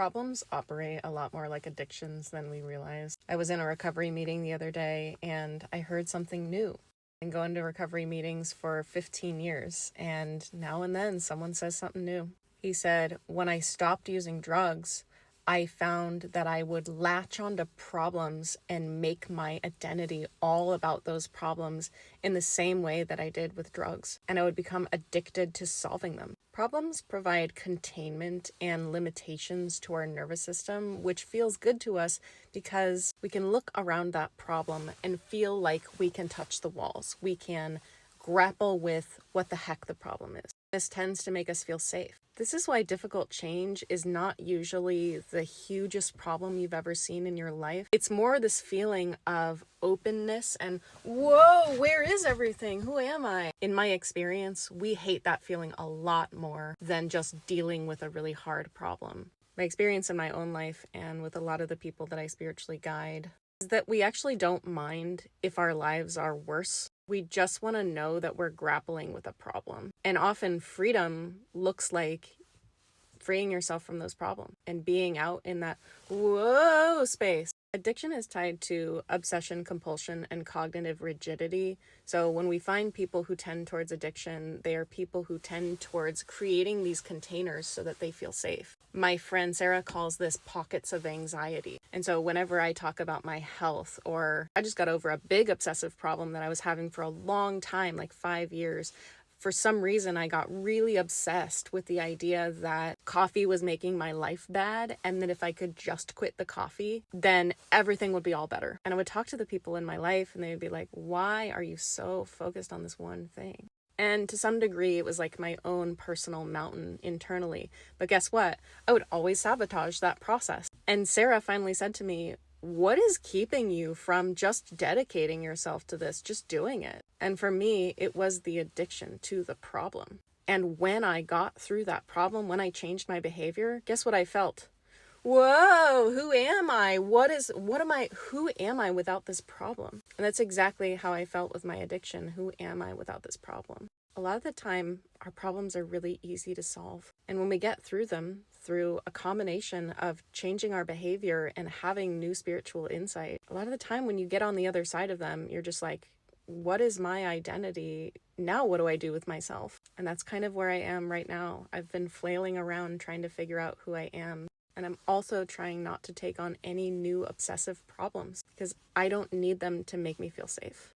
Problems operate a lot more like addictions than we realize. I was in a recovery meeting the other day and I heard something new. I've been going to recovery meetings for 15 years, and now and then someone says something new. He said, when I stopped using drugs, I found that I would latch onto problems and make my identity all about those problems in the same way that I did with drugs. And I would become addicted to solving them. Problems provide containment and limitations to our nervous system, which feels good to us because we can look around that problem and feel like we can touch the walls. We can grapple with what the heck the problem is. This tends to make us feel safe. This is why difficult change is not usually the hugest problem you've ever seen in your life. It's more this feeling of openness and, whoa, where is everything? Who am I? In my experience, we hate that feeling a lot more than just dealing with a really hard problem. My experience in my own life and with a lot of the people that I spiritually guide is that we actually don't mind if our lives are worse. We just want to know that we're grappling with a problem. And often freedom looks like freeing yourself from those problems and being out in that whoa space. Addiction is tied to obsession, compulsion, and cognitive rigidity. So when we find people who tend towards addiction, they are people who tend towards creating these containers so that they feel safe. My friend Sarah calls this pockets of anxiety. And so whenever I talk about my health, or I just got over a big obsessive problem that I was having for a long time, like 5 years, for some reason, I got really obsessed with the idea that coffee was making my life bad, and that if I could just quit the coffee, then everything would be all better. And I would talk to the people in my life, and they would be like, why are you so focused on this one thing? And to some degree, it was like my own personal mountain internally. But guess what? I would always sabotage that process. And Sarah finally said to me, what is keeping you from just dedicating yourself to this, just doing it? And for me, it was the addiction to the problem. And when I got through that problem, when I changed my behavior, guess what I felt? Whoa, who am I? Who am I without this problem? And that's exactly how I felt with my addiction. Who am I without this problem? A lot of the time, our problems are really easy to solve. And when we get through them, through a combination of changing our behavior and having new spiritual insight, a lot of the time when you get on the other side of them, you're just like, what is my identity? Now what do I do with myself? And that's kind of where I am right now. I've been flailing around trying to figure out who I am. And I'm also trying not to take on any new obsessive problems because I don't need them to make me feel safe.